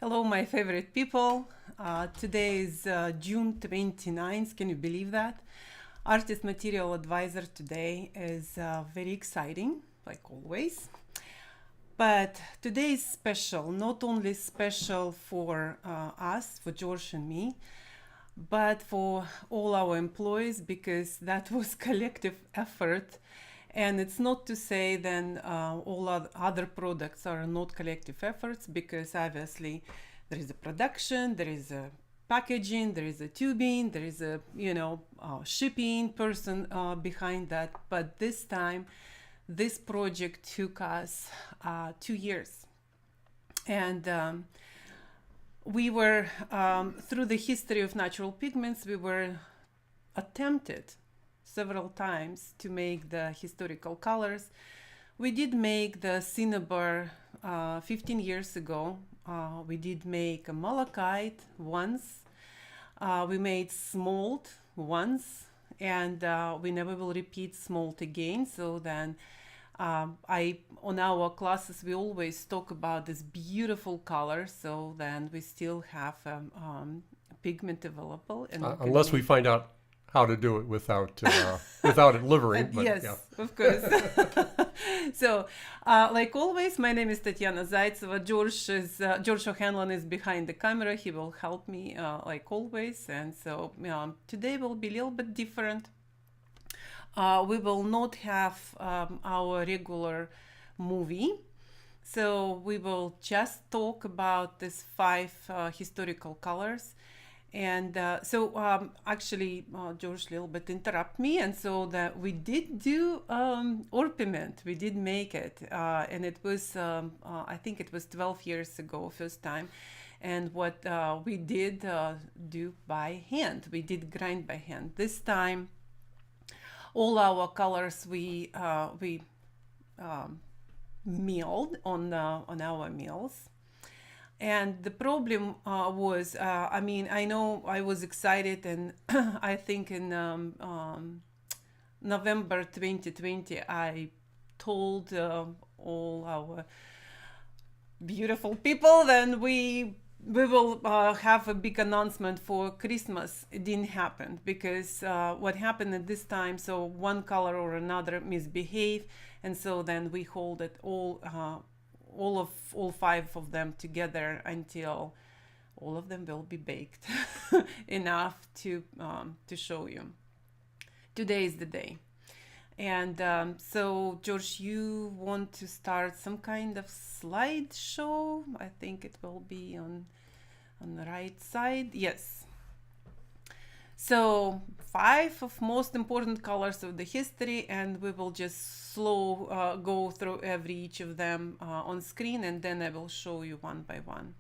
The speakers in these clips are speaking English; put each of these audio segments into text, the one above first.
Hello, my favorite people. Today is June 29th. Can you believe that? Artist Material Advisor today is very exciting, like always. But today is special, not only special for us, for George and me, but for all our employees, because that was collective effort. And it's not to say then all other products are not collective efforts, because obviously there is a production, there is a packaging, there is a tubing, there is a shipping person behind that. But this time, this project took us 2 years, and we were through the history of natural pigments, we were attempted several times to make the historical colors. We did make the Cinnabar 15 years ago. We did make a Malachite once. We made smalt once, and we never will repeat smalt again. So then on our classes, we always talk about this beautiful color. So then we still have pigment available. And unless we find out how to do it without without it livering. But yes, yeah. Of course. So, like always, my name is Tatiana Zaytseva. George O'Hanlon is behind the camera. He will help me like always. And so today will be a little bit different. We will not have our regular movie. So we will just talk about these 5 historical colors. And actually, George a little bit interrupt me, and so that we did do Orpiment. We did make it, and it was I think it was 12 years ago, first time. And what we did do by hand, we did grind by hand. This time, all our colors we milled on our mills. And the problem was, I know I was excited, and I think in November 2020, I told all our beautiful people, then we will have a big announcement for Christmas. It didn't happen, because what happened at this time, so one color or another misbehaved, and so then we hold it all 5 of them together until all of them will be baked enough to show you. Today is the day. And so George, you want to start some kind of slideshow? I think it will be on the right side. Yes. So 5 of most important colors of the history, and we will just slow go through each of them on screen, and then I will show you one by one.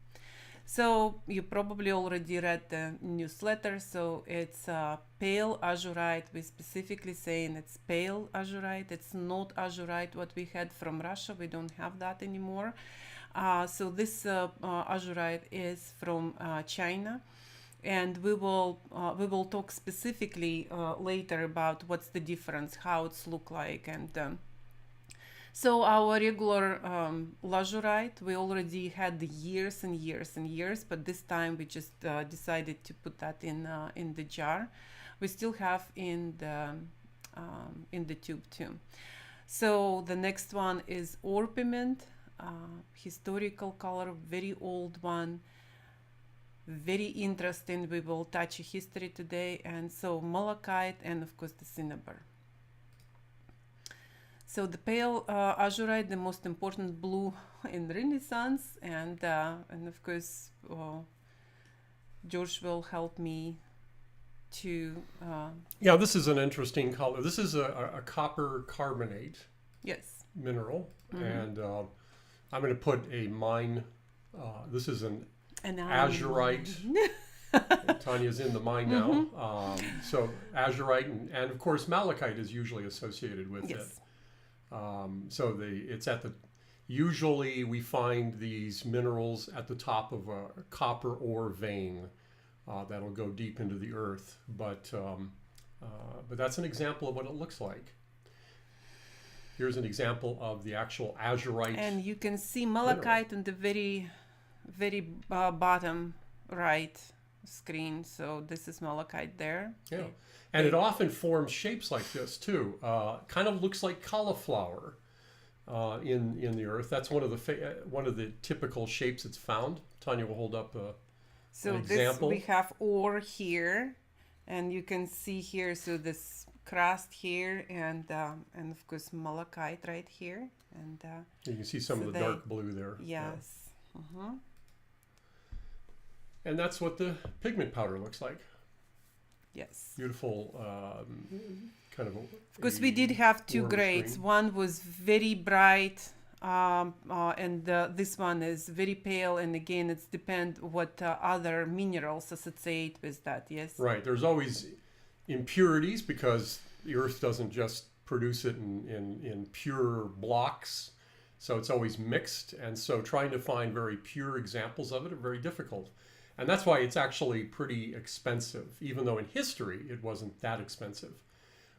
So you probably already read the newsletter. So it's pale azurite. We specifically saying it's pale azurite. It's not azurite what we had from Russia. We don't have that anymore. So this azurite is from China. And we will talk specifically later about what's the difference, how it's look like. And so our regular lazurite, we already had years and years and years, but this time we just decided to put that in the jar. We still have in the tube too. So the next one is Orpiment, historical color, very old one. Very interesting. We will touch history today. And so Malachite, and of course the Cinnabar. So the pale azurite, the most important blue in Renaissance, and of course George will help me to yeah, this is an interesting color. This is a copper carbonate, yes, mineral. And I'm going to put a mine, this is an Azurite. Tanya's in the mine now. So Azurite, and of course Malachite is usually associated with it. So it's at the, usually we find these minerals at the top of a copper ore vein that'll go deep into the earth. But that's an example of what it looks like. Here's an example of the actual Azurite. And you can see Malachite in the very very bottom right screen. So this is malachite there. Yeah, and it often forms shapes like this too. Kind of looks like cauliflower in the earth. That's one of the typical shapes it's found. Tanya will hold up an example. This we have ore here, and you can see here. So this crust here, and of course malachite right here, and you can see some of the dark blue there. Yes. Yeah. And that's what the pigment powder looks like. Yes. Beautiful, kind of. Because we did have two grades. Green. One was very bright, and this one is very pale. And again, it's depend what other minerals associate with that. Yes. Right. There's always impurities because the earth doesn't just produce it in pure blocks. So it's always mixed. And so trying to find very pure examples of it are very difficult. And that's why it's actually pretty expensive, even though in history it wasn't that expensive.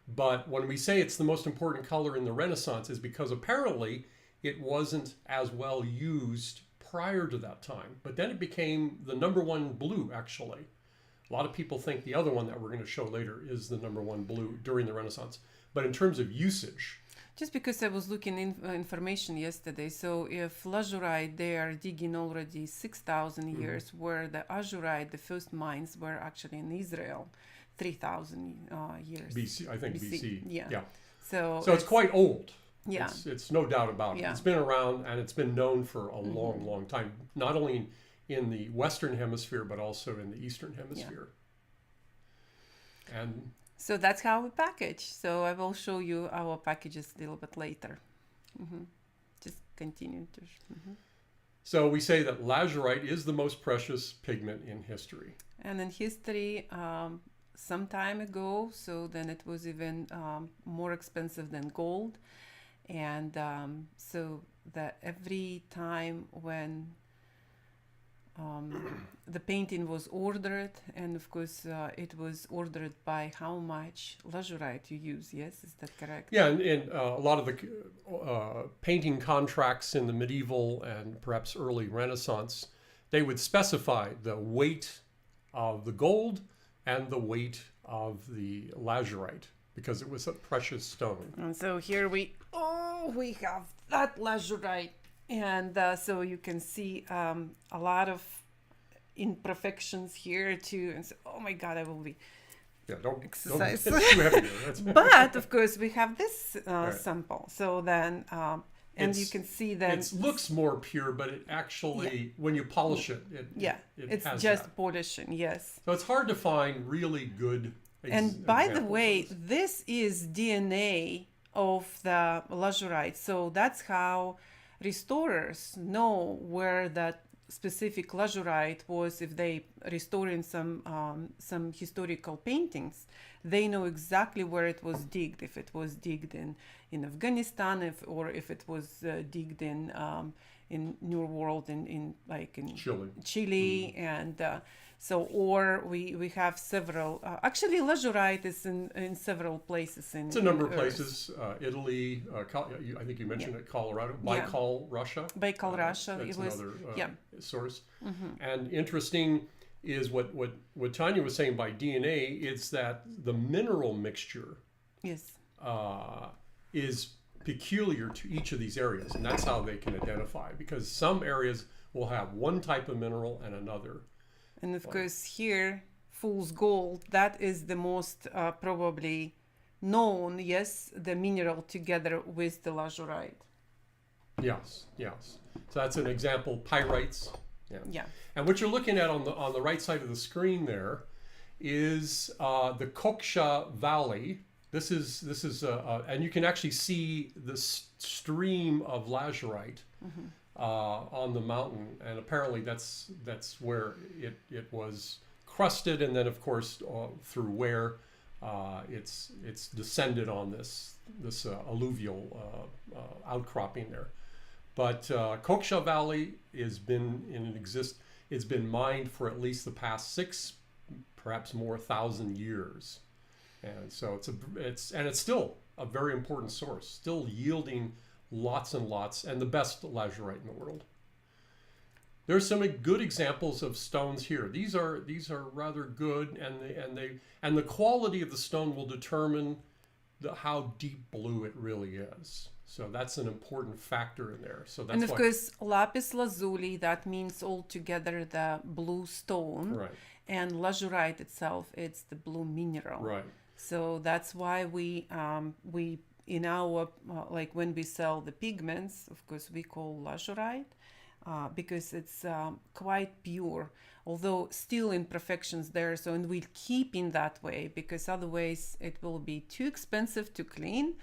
But when we say it's the most important color in the Renaissance is because apparently it wasn't as well used prior to that time. But then it became the #1 blue, actually. A lot of people think the other one that we're going to show later is the #1 blue during the Renaissance. But in terms of usage... Just because I was looking in information yesterday, so if Lazurite, they are digging already 6,000 years, where the Azurite, the first mines were actually in Israel, 3,000 years. BC, I think BC. Yeah. So it's quite old. Yeah. It's no doubt about it. Yeah. It's been around and it's been known for a long, long time, not only in the Western Hemisphere, but also in the Eastern Hemisphere. Yeah. And... So that's how we package. So I will show you our packages a little bit later. Just continue to. So we say that lazurite is the most precious pigment in history. And in history, some time ago, so then it was even more expensive than gold. And so that every time when the painting was ordered, and of course it was ordered by how much lazurite you use. Yes, is that correct? Yeah, and a lot of the painting contracts in the medieval and perhaps early Renaissance, they would specify the weight of the gold and the weight of the lazurite because it was a precious stone. And so here we have that lazurite. And so you can see a lot of imperfections here too. And so, oh my God, I will be exercise. Don't too heavy there. But of course, we have this sample. So then, and you can see that it looks more pure, but it actually, when you polish it, it's has just that. polishing. Yes. So it's hard to find really good. And by the way, this is DNA of the lazurite. So that's how restorers know where that specific lazurite was. If they restoring some historical paintings, they know exactly where it was digged. If it was digged in Afghanistan, or if it was digged in New World in Chile, and so, or we have several. Actually, lazurite is in several places. It's a number of places. Italy, I think you mentioned it. Colorado, Baikal, Russia. Baikal, Russia. That's another source. And interesting is what Tanya was saying by DNA. It's that the mineral mixture. Yes. Is peculiar to each of these areas, and that's how they can identify. Because some areas will have one type of mineral and another. And of course here, fool's gold, that is the most probably known, yes, the mineral together with the lazurite. Yes. So that's an example, pyrites. Yeah. And what you're looking at on the right side of the screen there is the Koksha Valley. This is and you can actually see the stream of lazurite on the mountain, and apparently that's where it was crusted, and then of course through where it's descended on this alluvial outcropping there. But Koksha Valley has been it's been mined for at least the past 6, perhaps more, 1,000 years, and so it's still a very important source, still yielding lots and lots, and the best lazurite in the world. There's some good examples of stones here. These are rather good, and the quality of the stone will determine how deep blue it really is. So that's an important factor in there. So that's and of course, lapis lazuli, that means altogether the blue stone. Right. And lazurite itself, it's the blue mineral. Right. So that's why we in our like when we sell the pigments, of course, we call lazurite because it's quite pure, although still imperfections there. So and we'll keep in that way because otherwise it will be too expensive to clean.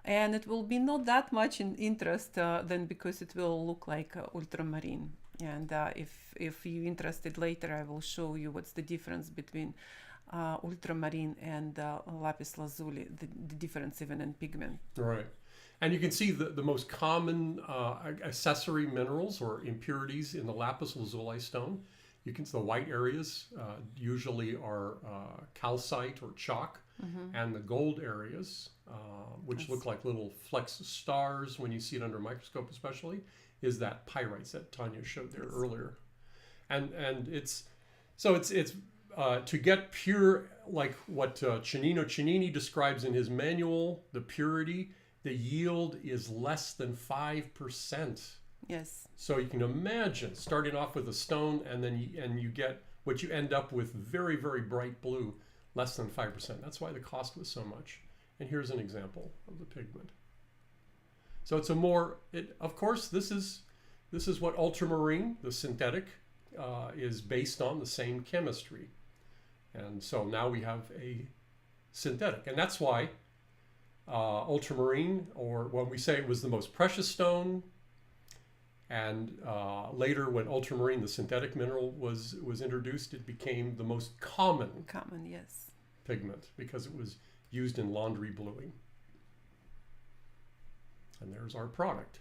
And it will be not that much in interest then because it will look like ultramarine. And if you're interested later, I will show you what's the difference between ultramarine and lapis lazuli, the difference even in pigment. Right. And you can see the most common accessory minerals or impurities in the lapis lazuli stone. You can see the white areas usually are calcite or chalk, and the gold areas, which look like little flecks of stars when you see it under a microscope especially, is that pyrites that Tanya showed there earlier. And it's to get pure, like what Cennino Cennini describes in his manual, the purity, the yield is less than 5%. Yes. So you can imagine starting off with a stone and then you get what you end up with very, very bright blue, less than 5%. That's why the cost was so much. And here's an example of the pigment. So it's of course, this is what ultramarine, the synthetic, is based on, the same chemistry. And so now we have a synthetic. And that's why ultramarine, or when we say it was the most precious stone, and later when ultramarine, the synthetic mineral, was introduced, it became the most common yes, pigment because it was used in laundry bluing. And there's our product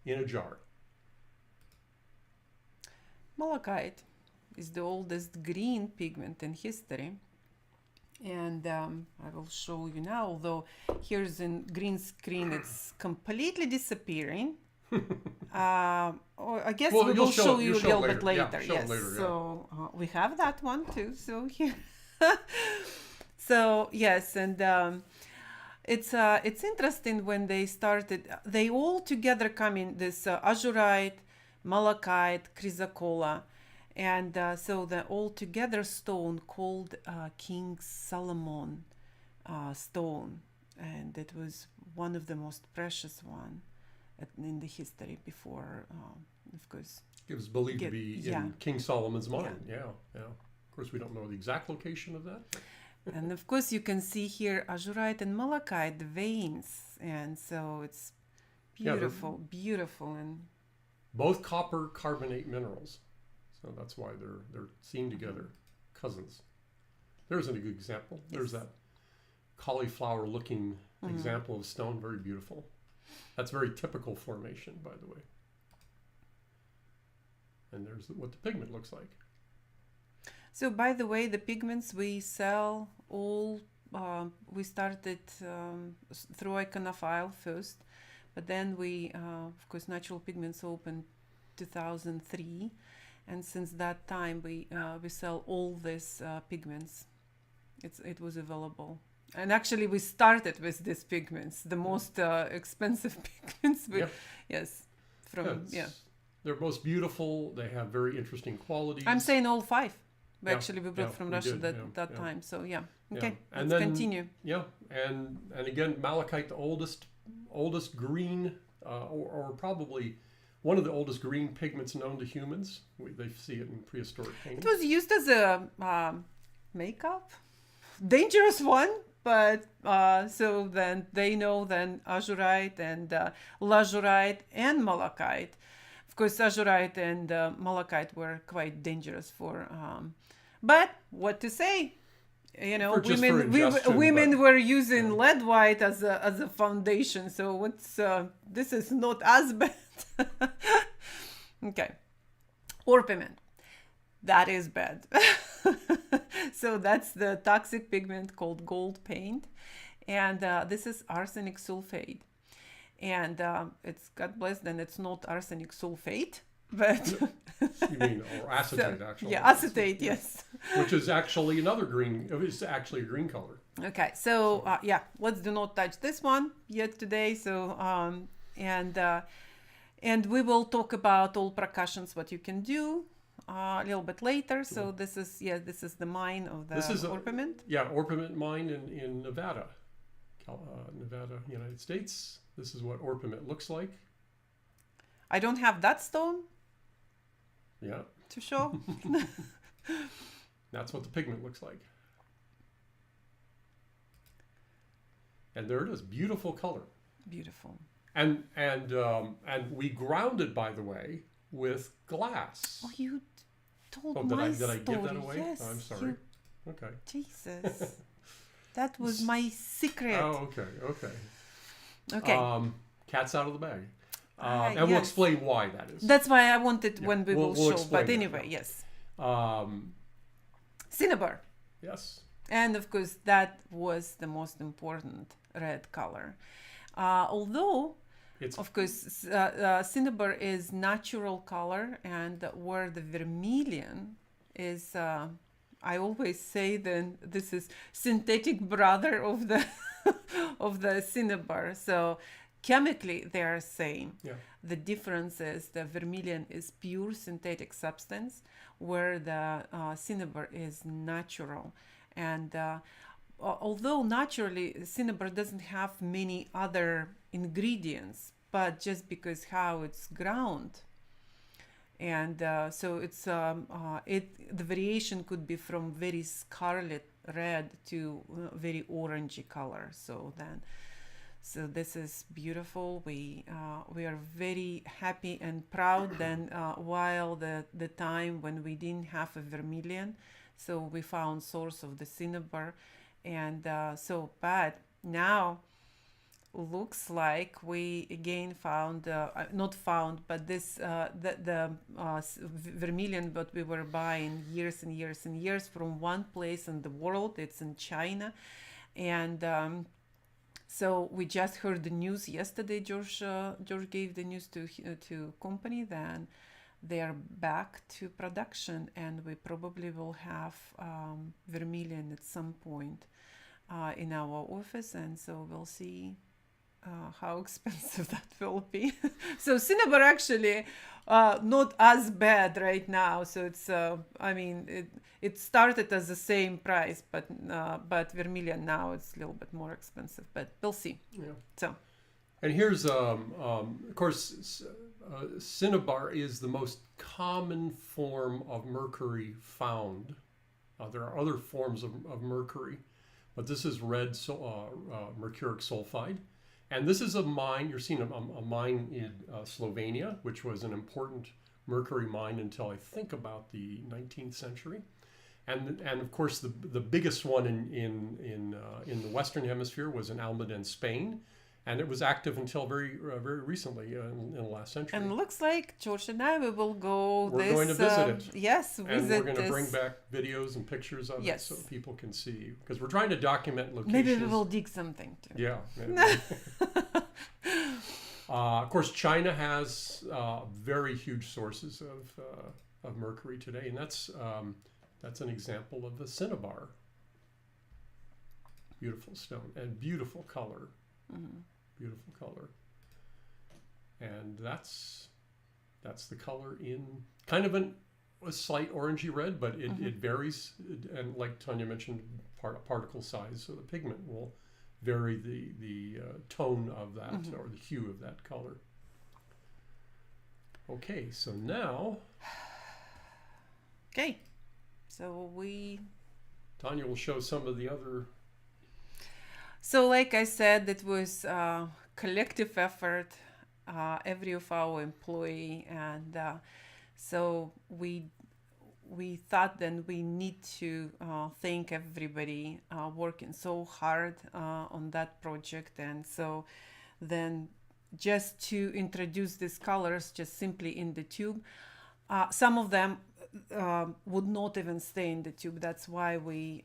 in a jar. Malachite is the oldest green pigment in history. And I will show you now, although here's in green screen, it's completely disappearing. I guess we will show you a little bit later. Yes, so we have that one too. So here, so yes, and it's interesting when they started. They all together come in this azurite, malachite, chrysocolla, and so the all together stone called King Solomon stone, and it was one of the most precious one in the history before, of course. It was believed to be in King Solomon's mind. Yeah. Of course, we don't know the exact location of that. And of course, you can see here azurite and malachite, the veins, and so it's beautiful, beautiful, and both copper carbonate minerals. So that's why they're seen together, cousins. There's a good example. Yes. There's that cauliflower-looking example of stone, very beautiful. That's very typical formation, by the way. And there's what the pigment looks like. So, by the way, the pigments we sell all, we started through Iconophile first, but then we, of course, Natural Pigments opened 2003, and since that time we sell all these pigments. It was available. And actually, we started with these pigments, the most expensive pigments. Yes, they're most beautiful. They have very interesting qualities. I'm saying all five. Actually, we brought from Russia that time. So okay, and let's continue. Yeah, and again, malachite, the oldest green, or probably one of the oldest green pigments known to humans. They see it in prehistoric paintings. It was used as a makeup, dangerous one. But so then they know then azurite and lazurite and malachite. Of course, azurite and malachite were quite dangerous for. But what to say? You know, women were using lead white as a foundation. So this is not as bad. Okay, orpiment. That is bad. So that's the toxic pigment called gold paint. And this is arsenic sulfate. And it's, God bless, then it's not arsenic sulfate. but you mean, or acetate, actually. Yeah, acetate, yes. Which is actually another green. It's actually a green color. Okay, so yeah, let's do not touch this one yet today. So and we will talk about all percussions, what you can do a little bit later. So this is the mine of the Orpiment. Orpiment mine in Nevada, Nevada, United States. This is what Orpiment looks like. I don't have that stone. Yeah. To show. That's what the pigment looks like. And there it is, beautiful color. Beautiful. And we ground it, by the way, with glass. Oh, you told my did I give that away? Yes, Oh, I'm sorry. Okay. Jesus. That was my secret. Oh, okay. Cat's out of the bag. And yes. we'll explain why that is. That's why I wanted when we will show. But anyway, that. Yes. Cinnabar. Yes. And of course, that was the most important red color. Although, of course, Cinnabar is natural color, and where the vermilion is, I always say then this is synthetic brother of the of the Cinnabar. So chemically they are same. Yeah. The difference is the vermilion is pure synthetic substance, where the Cinnabar is natural. And although naturally Cinnabar doesn't have many other ingredients, but just because how it's ground, and so it's the variation could be from very scarlet red to very orangey color. So this is beautiful. We are very happy and proud. Then while the time when we didn't have a vermilion, so we found source of the Cinnabar, and but now looks like we again found not found, but this the vermilion that we were buying years and years and years from one place in the world. It's in China, and so we just heard the news yesterday. George gave the news to company. Then they are back to production, and we probably will have vermilion at some point in our office, and so we'll see how expensive that will be. So Cinnabar actually not as bad right now. So it's it started as the same price, but vermilion now it's a little bit more expensive. But we'll see. Yeah. So. And here's of course, Cinnabar is the most common form of mercury found. There are other forms of mercury, but this is red mercuric sulfide. And this is a mine. You're seeing a mine in Slovenia, which was an important mercury mine until I think about the 19th century. And of course, the biggest one in the Western Hemisphere was in Almaden, Spain. And it was active until very recently in the last century. And looks like George and I will go. We're going to visit it. Yes, and we're going to bring back videos and pictures of it so people can see. Because we're trying to document locations. Maybe we will dig something too. Yeah. Of course, China has very huge sources of mercury today, and that's an example of the Cinnabar. Beautiful stone and beautiful color. Mm-hmm. Beautiful color, and that's the color in kind of a slight orangey red, but it varies, and like Tanya mentioned, particle size, so the pigment will vary the tone of that or the hue of that color. Okay, so now, so Tanya will show some of the other. So like I said, it was a collective effort, every of our employee, and so we thought then we need to thank everybody working so hard on that project. And so then just to introduce these colors just simply in the tube, some of them would not even stay in the tube. That's why we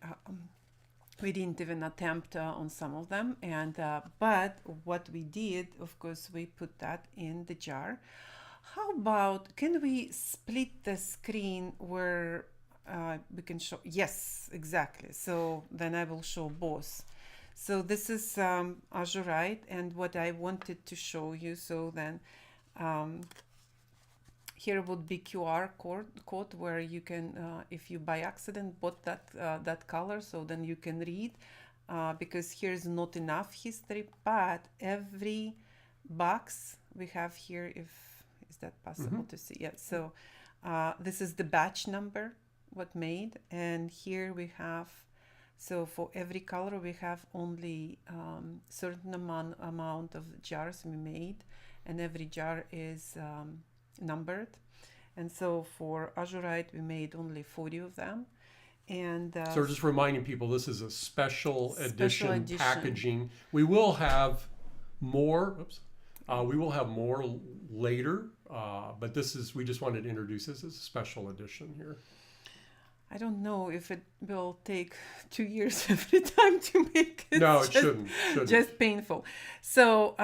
didn't even attempt on some of them, and but what we did, of course, we put that in the jar. How about, can we split the screen where we can show? Yes, exactly. So then I will show both. So this is Azurite, and what I wanted to show you. So then here would be QR code where you can, if you by accident bought that color, so then you can read, because here's not enough history, but every box we have here, if is that possible to see? Yeah. So this is the batch number, what made, and here we have. So for every color, we have only certain amount of jars we made, and every jar is numbered. And so for Azurite, we made only 40 of them. And so just reminding people, this is a special edition packaging. We will have more. We will have more later, but we just wanted to introduce this as a special edition here. I don't know if it will take 2 years every time to make it. No, it shouldn't. Just painful. So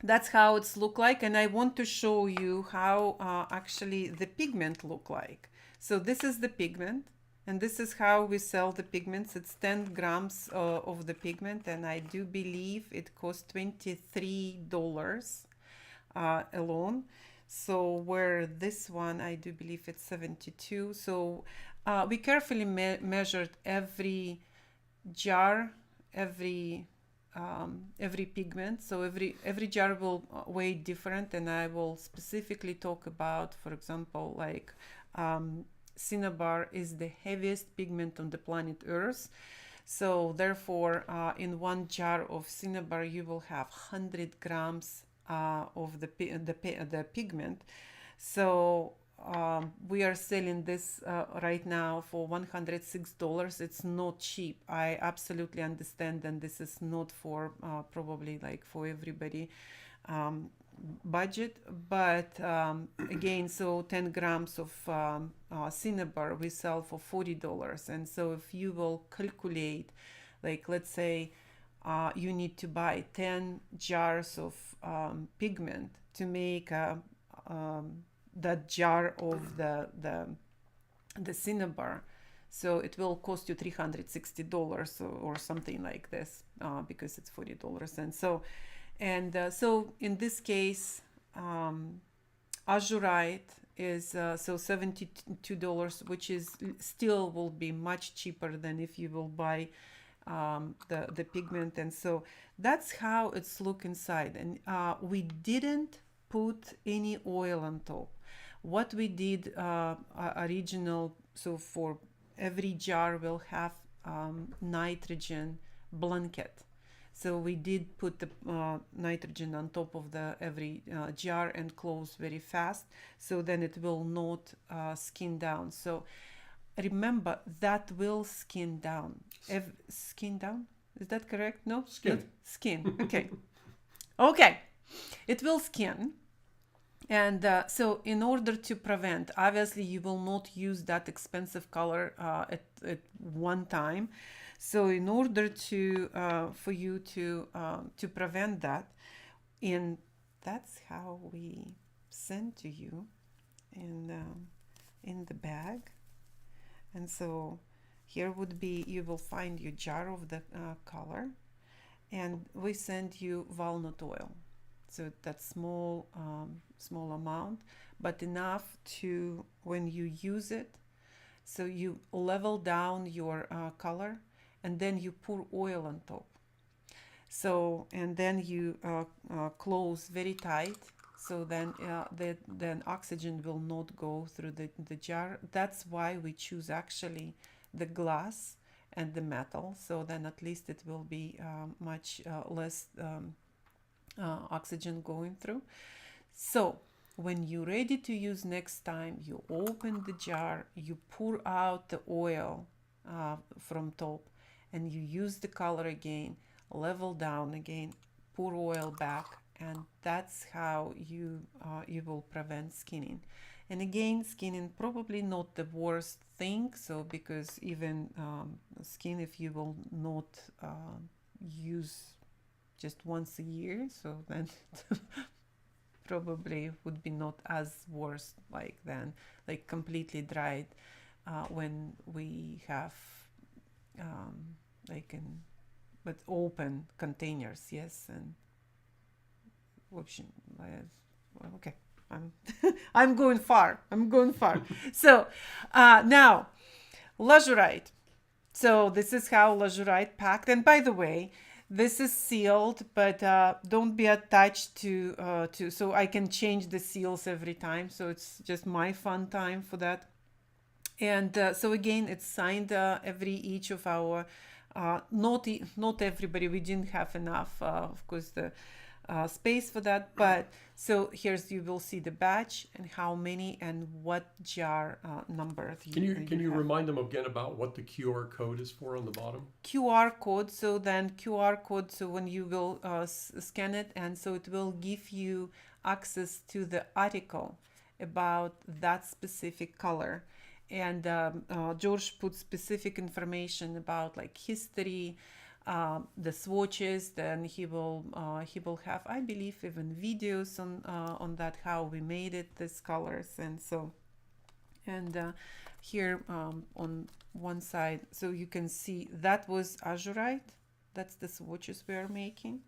that's how it's look like. And I want to show you how actually the pigment look like. So this is the pigment. And this is how we sell the pigments. It's 10 grams of the pigment. And I do believe it costs $23 alone. So where this one, I do believe it's 72. So we carefully measured every jar, every pigment. So every jar will weigh different, and I will specifically talk about, for example, like Cinnabar is the heaviest pigment on the planet Earth. So therefore, in one jar of Cinnabar, you will have 100 grams of the pigment. So we are selling this right now for $106. It's not cheap. I absolutely understand, and this is not for probably like for everybody budget, but again, so 10 grams of Cinnabar we sell for $40. And so if you will calculate, like let's say you need to buy 10 jars of pigment to make that jar of the Cinnabar, so it will cost you $360 or something like this, because it's $40. And so in this case, Azurite is so $72, which is still will be much cheaper than if you will buy the pigment. And so that's how it's look inside. And we didn't put any oil on top. What we did original, so for every jar will have nitrogen blanket. So we did put the nitrogen on top of the every jar and close very fast, so then it will not skin down. So remember that will skin down. Skin down? Is that correct? No? Skin. Skin. Okay. Okay. It will skin. And so in order to prevent, obviously you will not use that expensive color at one time. So in order to for you to prevent that, and that's how we send to you in the bag. And so here would be, you will find your jar of the color, and we send you walnut oil. So that's small amount, but enough to, when you use it, so you level down your color, and then you pour oil on top. So, and then you close very tight, so then then oxygen will not go through the jar. That's why we choose actually the glass and the metal, so then at least it will be much less oxygen going through. So when you're ready to use next time, you open the jar, you pour out the oil from top, and you use the color again, level down again, pour oil back, and that's how you will prevent skinning. And again, skinning probably not the worst thing, so because even skin, if you will not use just once a year, so then probably would be not as worse like than like completely dried when we have like in but open containers, yes. And option, okay, I'm I'm going far. So now Lazurite. So this is how Lazurite packed. And by the way, this is sealed, but don't be attached to so I can change the seals every time. So it's just my fun time for that. And so again, it's signed each of our not everybody. We didn't have enough, of course, the space for that. But so here's, you will see the batch and how many and what jar number. Can you remind them again about what the QR code is for on the bottom? QR code. So then QR code. So when you will scan it, and so it will give you access to the article about that specific color. And George put specific information about like history, the swatches. Then he will have, I believe, even videos on that, how we made it, these colors. And so, and here on one side, so you can see that was Azurite. That's the swatches we are making.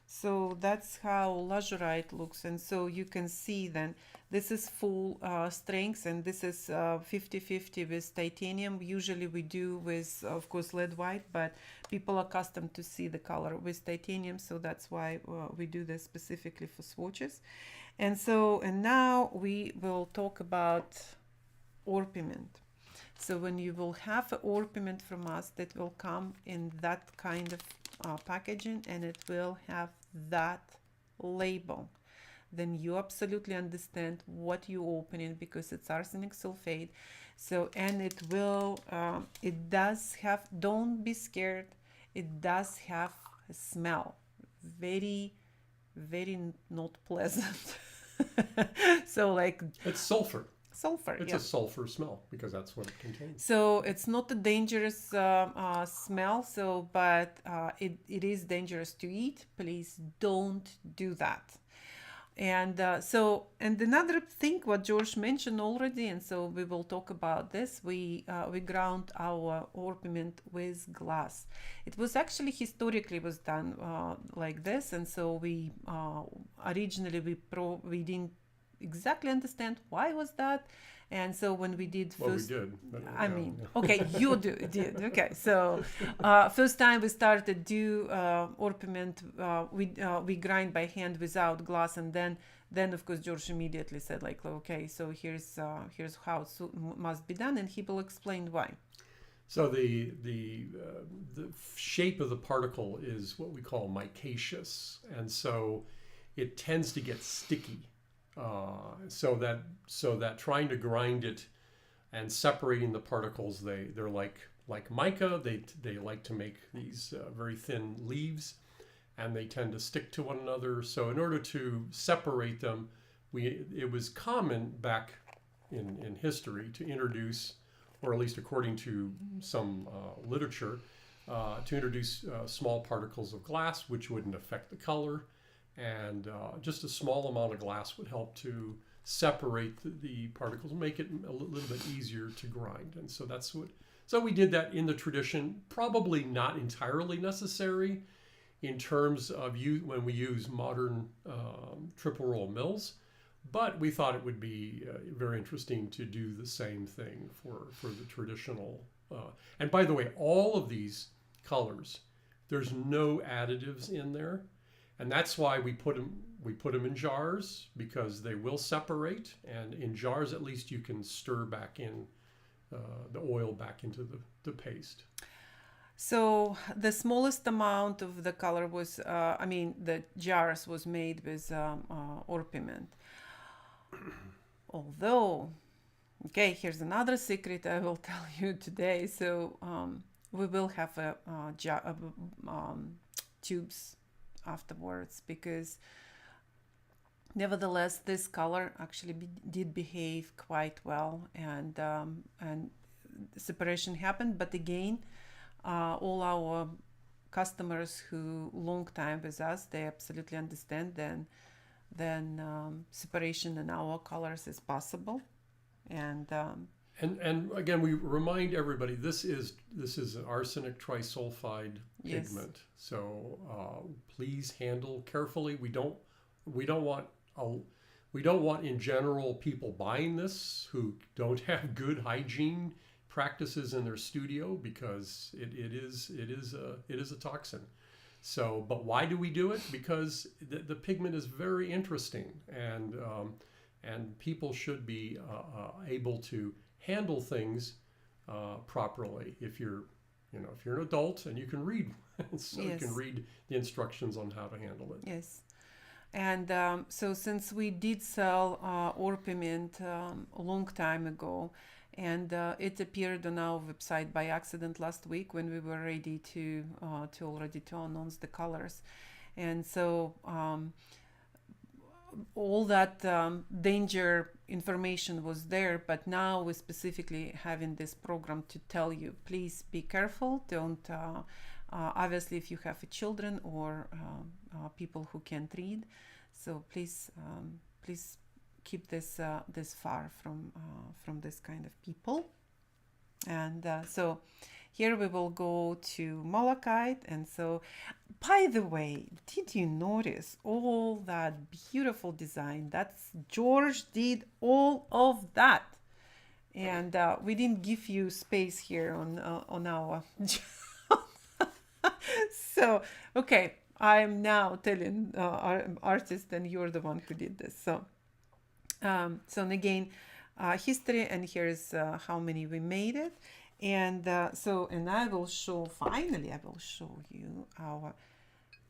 So that's how Lazurite looks. And so you can see then this is full strength, and this is 50-50 with titanium. Usually we do with, of course, lead white, but people are accustomed to see the color with titanium. So that's why we do this specifically for swatches. And so, and now we will talk about Orpiment. So when you will have an Orpiment from us, that will come in that kind of packaging, and it will have that label, then you absolutely understand what you opening, because it's arsenic sulfate. So, and it will it does have, don't be scared, it does have a smell, very not pleasant. So like, it's sulfur. It's yeah. a sulfur smell, because that's what it contains. So it's not a dangerous smell. So, but it is dangerous to eat. Please don't do that. And so, and another thing what George mentioned already, and so we will talk about this. We ground our Orpiment with glass. It was actually historically was done like this, and so we originally we didn't exactly understand why was that. And so when we did first, well, we did, but, I mean, okay, you did okay. So first time we started do Orpiment, we grind by hand without glass, and then of course George immediately said like, okay, so here's how it must be done, and he will explain why. So the shape of the particle is what we call micaceous, and so it tends to get sticky. So that trying to grind it and separating the particles, they're like mica. They like to make these very thin leaves, and they tend to stick to one another. So in order to separate them, it was common back in history to introduce, or at least according to some literature, to introduce small particles of glass, which wouldn't affect the color. And just a small amount of glass would help to separate the particles and make it a little bit easier to grind. And so so we did that in the tradition, probably not entirely necessary in terms of when we use modern triple roll mills, but we thought it would be very interesting to do the same thing for the traditional. And by the way, all of these colors, there's no additives in there. And that's why we put them in jars, because they will separate. And in jars, at least you can stir back in the oil back into the paste. So the smallest amount of the color was, the jars was made with Orpiment. Although, okay, here's another secret I will tell you today. So we will have a tubes afterwards, because nevertheless this color actually did behave quite well, and separation happened. But again, all our customers who long time with us, they absolutely understand then then separation in our colors is possible. And again, we remind everybody this is an arsenic trisulfide Yes. pigment. So please handle carefully. We don't want in general people buying this who don't have good hygiene practices in their studio, because it is a toxin. So, but why do we do it? Because the pigment is very interesting, and people should be able to handle things properly. If you're an adult and you can read, so Yes. you can read the instructions on how to handle it. Yes. And so since we did sell Orpiment a long time ago, and it appeared on our website by accident last week when we were ready to announce the colors. And so all that danger information was there, but now we're specifically having this program to tell you, please be careful. Don't obviously, if you have children or people who can't read, so please keep this far from this kind of people. And so here we will go to Malachite. And so, by the way, did you notice all that beautiful design? That's George did all of that. And we didn't give you space here on our so, okay, I'm now telling our artist, and you're the one who did this. So, and again, history, and here's how many we made it. And and I will show you our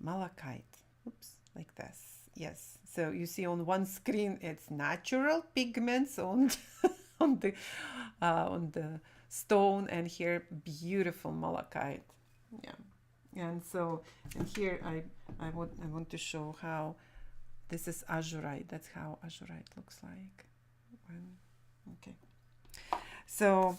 Malachite. Oops, like this. Yes. So you see on one screen, it's natural pigments on on the stone, and here beautiful Malachite. Yeah. And so, and here I want to show how this is Azurite. That's how Azurite looks like. Okay. So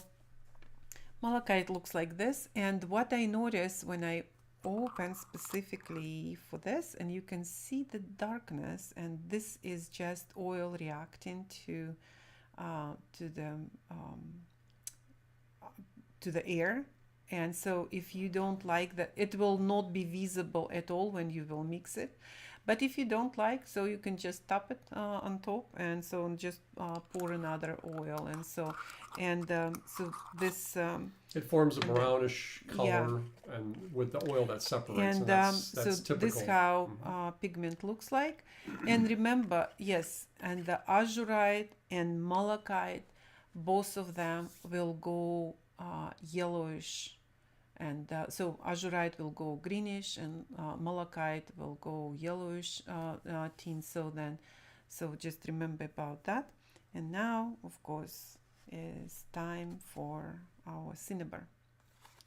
Malachite looks like this. And what I notice when I open specifically for this, and you can see the darkness, and this is just oil reacting to the air. And so if you don't like that, it will not be visible at all when you will mix it. But if you don't like, so you can just tap it on top, and so just pour another oil. And so this it forms a brownish color, and with the oil that separates. And that's typical. This is how pigment looks like. And remember, yes, and the Azurite and Malachite, both of them will go yellowish. And so Azurite will go greenish, and Malachite will go yellowish tint. So just remember about that. And now, of course, is time for our Cinnabar.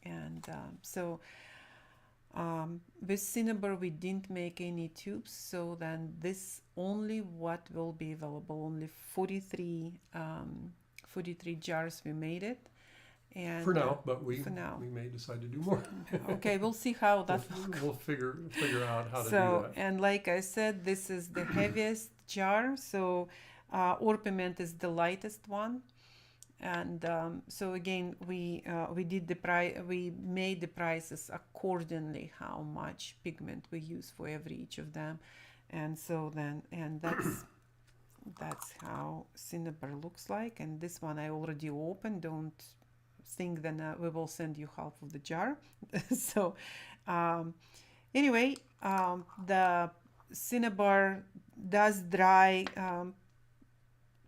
And with Cinnabar we didn't make any tubes. So then this only what will be available. Only 43 jars we made it. And for now, but we may decide to do more. Okay, we'll see how that we'll figure out how to do that. And like I said, this is the heaviest jar. So Orpiment is the lightest one. And so again, we made the prices accordingly how much pigment we use for each of them. And so that's how Cinnabar looks like. And this one I already opened. Don't think then we will send you half of the jar. So anyway, the Cinnabar does dry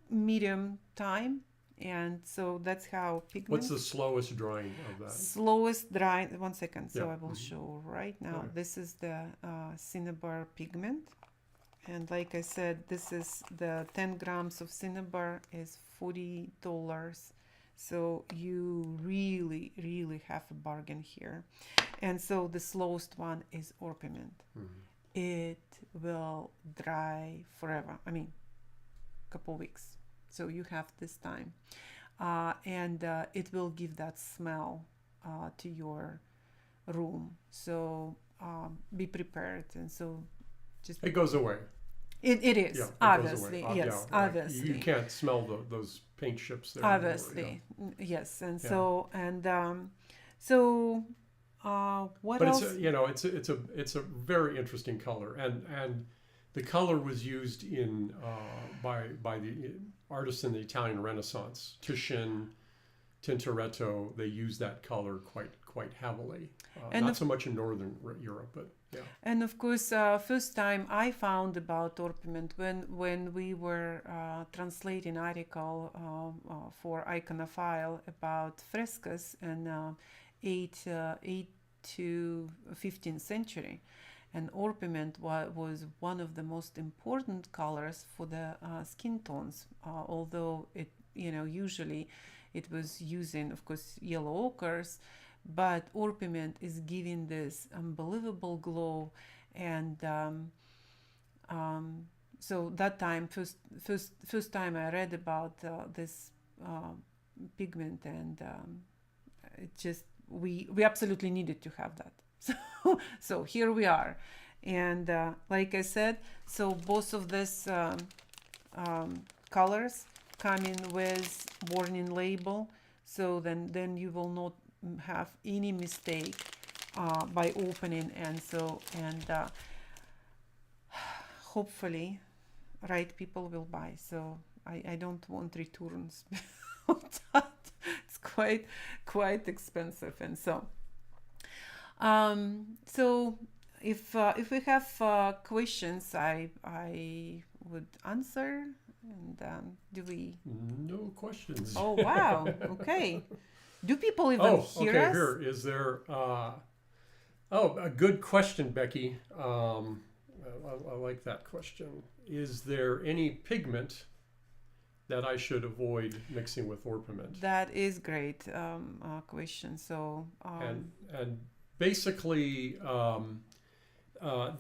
medium time, and so that's how pigment. What's the slowest drying of that? Slowest drying, 1 second. So Yeah. I will show right now. Okay. This is the Cinnabar pigment, and like I said, this is the 10 grams of Cinnabar is $40. So you really, really have a bargain here. And so the slowest one is Orpiment. Mm-hmm. It will dry forever. I mean, a couple weeks. So you have this time. And it will give that smell to your room. So be prepared. And so just... It goes away. It is, Yeah, it obviously, goes away. yes, Yeah, obviously. You can't smell those paint chips there. Obviously, Anymore, yes, and yeah. so and so. What but else? it's a very interesting color, and the color was used in by the artists in the Italian Renaissance. Titian, Tintoretto, they used that color quite heavily. Not so much in Northern Europe, but yeah. And of course, first time I found about orpiment when we were translating article for Iconophile about frescoes in 8 to 15th century, and orpiment was one of the most important colors for the skin tones. Although it usually it was using, of course, yellow ochres, but orpiment is giving this unbelievable glow, and so that time, first time I read about this pigment, and it just we absolutely needed to have that. So here we are, and like I said, so both of these colors coming with warning label, so then you will not have any mistake by opening, and hopefully right people will buy. So I don't want returns. It's quite expensive, and so if we have questions, I would answer. And do we? No questions. Oh wow! Okay. Do people even hear us? Here is there. A good question, Becky. I like that question. Is there any pigment that I should avoid mixing with orpiment? That is great question. So and basically,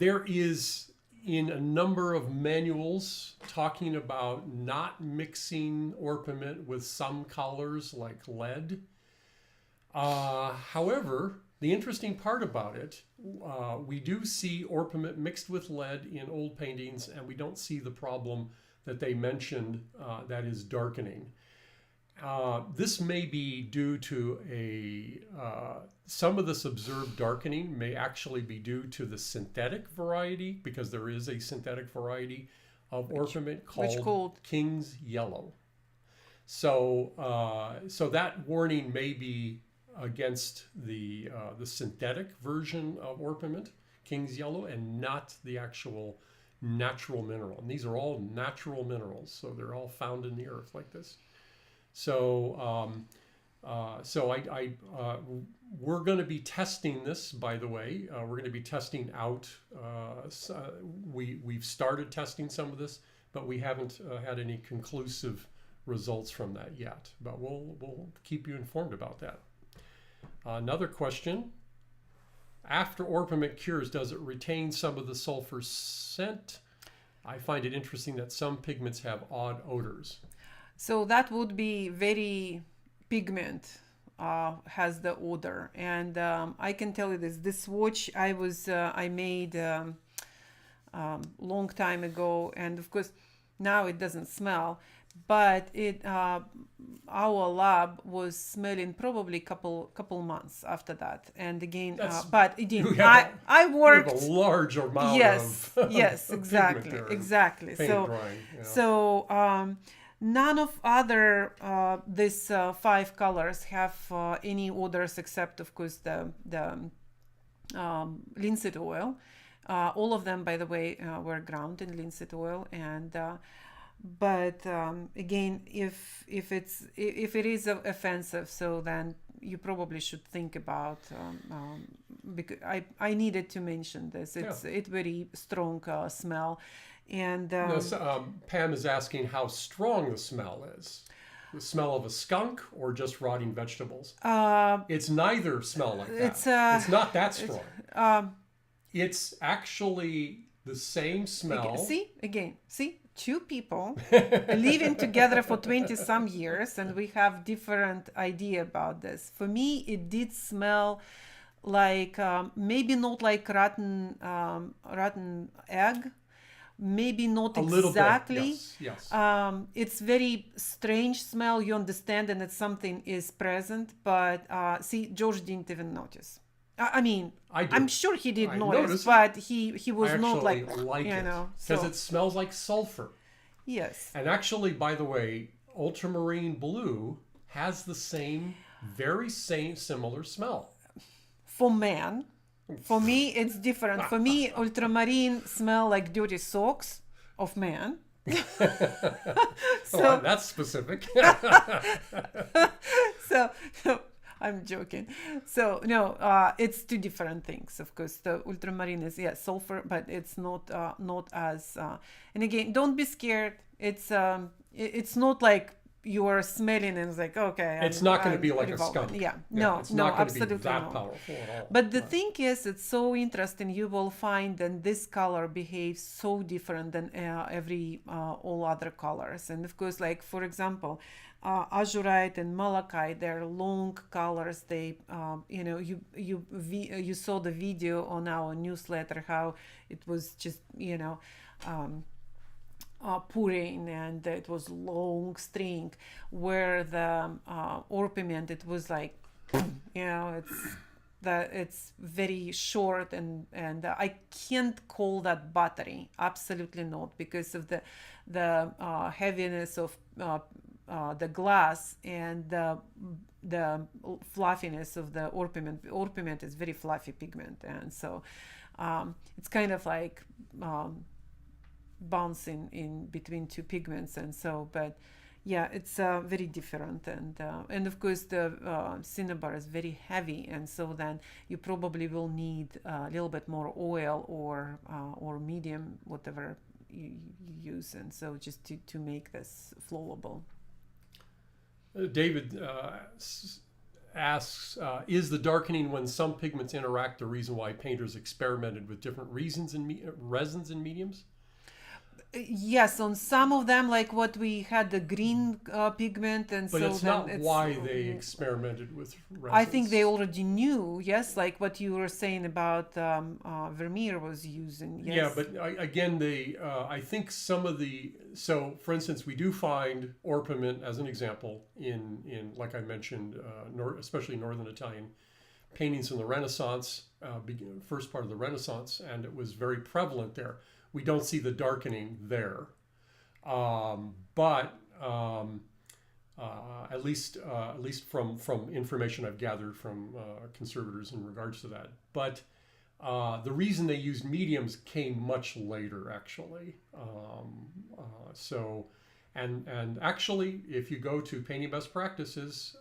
there is in a number of manuals talking about not mixing orpiment with some colors like lead. However, the interesting part about it, we do see orpiment mixed with lead in old paintings, and we don't see the problem that they mentioned, that is darkening. This may be due to some of this observed darkening may actually be due to the synthetic variety, because there is a synthetic variety of orpiment called King's Yellow. So that warning may be against the synthetic version of orpiment, King's Yellow, and not the actual natural mineral. And these are all natural minerals, so they're all found in the earth like this. So we're going to be testing this, by the way. We're going to be testing out. We've started testing some of this, but we haven't had any conclusive results from that yet. But we'll keep you informed about that. Another question. After orpiment cures, does it retain some of the sulfur scent? I find it interesting that some pigments have odd odors. So that would be very pigment has the odor, and I can tell you this watch I made long time ago, and of course now it doesn't smell, but our lab was smelling probably couple months after that, and again but again I worked a large amount yes exactly so drying, yeah. None of other these 5 colors have any odors except, of course, the linseed oil. All of them, by the way, were ground in linseed oil, and but again, if it is offensive, so then you probably should think about. Because I needed to mention this. It's very strong smell. And Pam is asking how strong the smell is. The smell of a skunk or just rotting vegetables? It's neither smell like that. It's not that strong. It's actually the same smell. See, 2 people living together for 20 some years, and we have different idea about this. For me, it did smell like maybe not like rotten egg, maybe not A little exactly. bit, yes. It's very strange smell. You understand and that something is present, but see, George didn't even notice. I mean, I'm sure he did notice, but he was not like it, because it smells like sulfur. Yes. And actually, by the way, ultramarine blue has the very similar smell. For man. For me, it's different. For me, ultramarine smell like dirty socks of man. So that's specific. so I'm joking. So no, it's two different things. Of course, the ultramarine is sulfur, but it's not as. And again, don't be scared. It's not like you are smelling and it's like, okay. It's not going to be like a skunk. Yeah, no, it's not going to absolutely be that powerful at all. But the thing is, it's so interesting. You will find that this color behaves so different than all other colors. And of course, like for example, Azurite and Malachite, they're long colors. They, you saw the video on our newsletter how it was just, pouring and it was long string, where the Orpiment, it was like, it's very short and I can't call that buttery, absolutely not, because of the heaviness of the glass and the fluffiness of the Orpiment. Orpiment is very fluffy pigment, and so it's kind of like bouncing in between two pigments, and so, but yeah, it's very different, and of course the Cinnabar is very heavy, and so then you probably will need a little bit more oil or medium, whatever you use, and so just to make this flowable. David asks, is the darkening when some pigments interact the reason why painters experimented with different resins and mediums? Yes, on some of them, like what we had, the green pigment, and but so it's not why they experimented with resins. I think they already knew, yes, like what you were saying about Vermeer was using. Yes. Yeah, but again, I think some of so for instance, we do find Orpiment as an example in like I mentioned, especially Northern Italian paintings from the Renaissance, first part of the Renaissance, and it was very prevalent there. We don't see the darkening there, but at least from information I've gathered from conservators in regards to that. But the reason they used mediums came much later, actually. And actually, if you go to Painting Best Practices,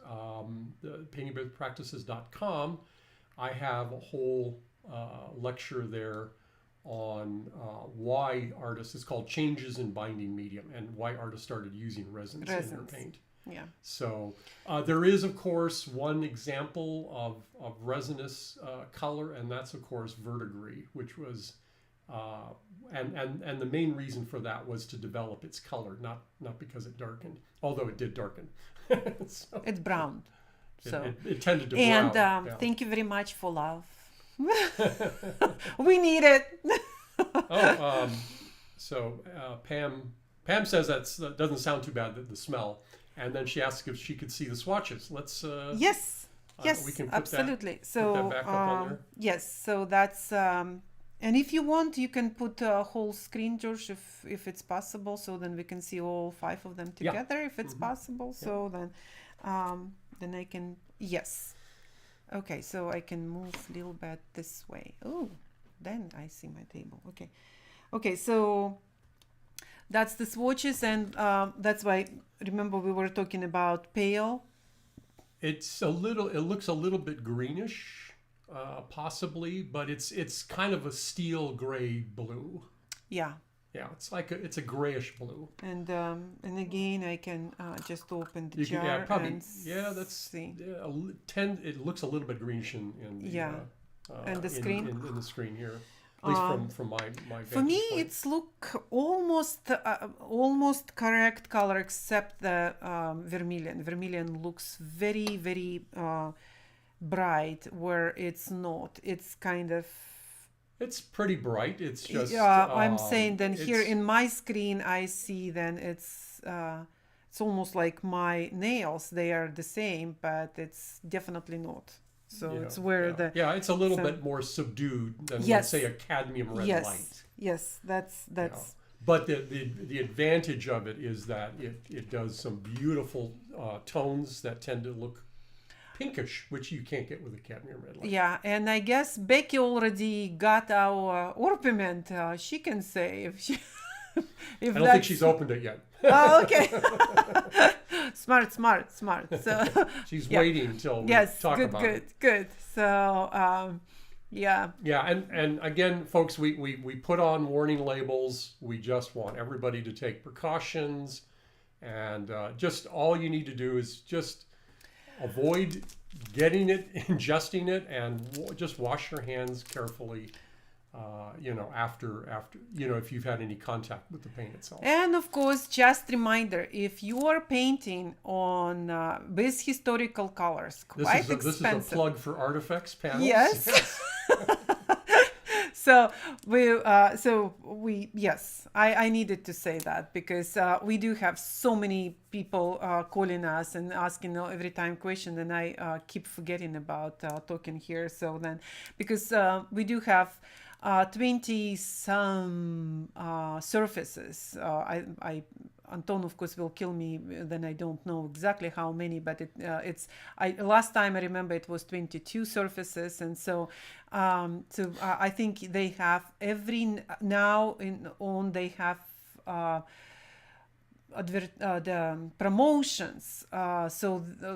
paintingbestpractices.com, I have a whole lecture there on why artists, it's called Changes in Binding Medium, and why artists started using resins in their paint. Yeah. So there is, of course, one example of resinous color, and that's, of course, verdigris, which was, and the main reason for that was to develop its color, not because it darkened, although it did darken. So, it's browned. So it tended to brown. And thank you very much for love. We need it. So Pam says that doesn't sound too bad, the smell, and then she asks if she could see the swatches. Let's yes, we can put absolutely. Put so that back up on there. Yes, so that's and if you want, you can put a whole screen, George, if it's possible, so then we can see all 5 of them together, if it's possible. So then I can, yes. Okay, so I can move a little bit this way. Oh, then I see my table. Okay, so that's the swatches, and that's why, remember we were talking about pale. It looks a little bit greenish, possibly, but it's kind of a steel gray blue. Yeah. Yeah, it's a grayish blue. And again, I can just open the jar. Yeah, probably. And See. It looks a little bit greenish in the and the screen in the screen here. At least from my vantage for me, point. it's look almost correct color, except the vermilion. Vermilion looks very, very bright, where it's not. It's kind of It's pretty bright. It's just. I'm saying then here in my screen I see then it's almost like my nails. They are the same, but it's definitely not. So it's where it's a little bit more subdued than let's say a cadmium red light. Yes, that's. But the advantage of it is that it does some beautiful tones that tend to look pinkish, which you can't get with a cadmium red light. Yeah, and I guess Becky already got our Orpiment. She can say if she. I don't think she's opened it yet. Oh, okay. Smart. So she's waiting until we talk about it. Good. So yeah. And again, folks, we put on warning labels. We just want everybody to take precautions, and just all you need to do is just avoid getting it, ingesting it, and just wash your hands carefully. After if you've had any contact with the paint itself. And of course, just reminder, if you are painting on with historical colors, quite expensive. This is a plug for Artifacts panels. Yes. I needed to say that because we do have so many people calling us and asking every time question, and I keep forgetting about talking here. So then, because we do have 20 some surfaces. Anton, of course, will kill me. Then I don't know exactly how many, but last time I remember it was 22 surfaces, and so I think they have they have the promotions.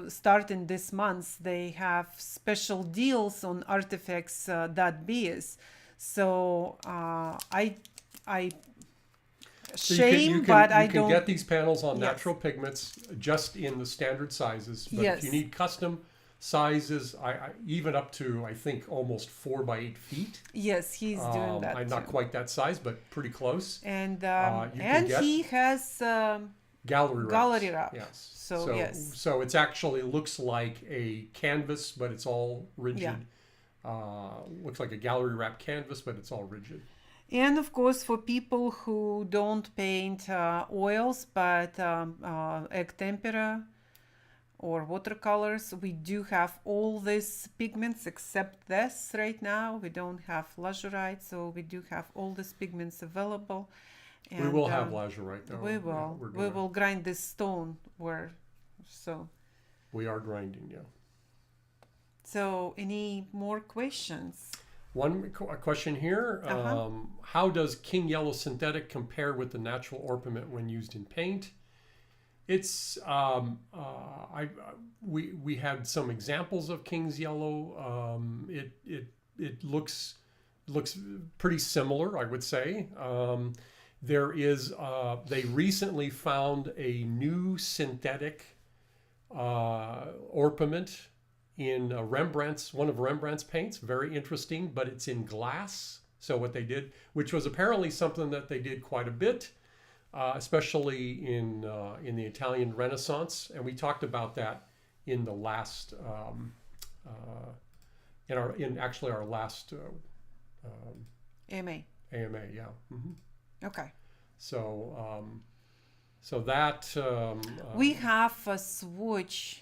Starting this month, they have special deals on artifacts.biz. So I you can get these panels on natural pigments just in the standard sizes. But if you need custom sizes, I even up to I think almost 4 by 8 feet. Yes, he's doing that. I'm not quite that size, but pretty close. And he has gallery wraps. Yes. So it actually looks like a canvas, but it's all rigid. Yeah. Looks like a gallery wrap canvas, but it's all rigid. And of course, for people who don't paint oils, but egg tempera or watercolors, we do have all these pigments except this right now. We don't have Lazurite, so we do have all these pigments available. And, we will have Lazurite, though. We will. Yeah, we will grind this stone. We are grinding, yeah. So, any more questions? One question here. How does King Yellow Synthetic compare with the natural Orpiment when used in paint? It's we had some examples of King's Yellow. It looks pretty similar, I would say. There is they recently found a new synthetic Orpiment in one of Rembrandt's paints. Very interesting, but it's in glass. So what they did, which was apparently something that they did quite a bit, especially in the Italian Renaissance, and we talked about that in the last our last AMA. Yeah. Mm-hmm. Okay. So that we have a swatch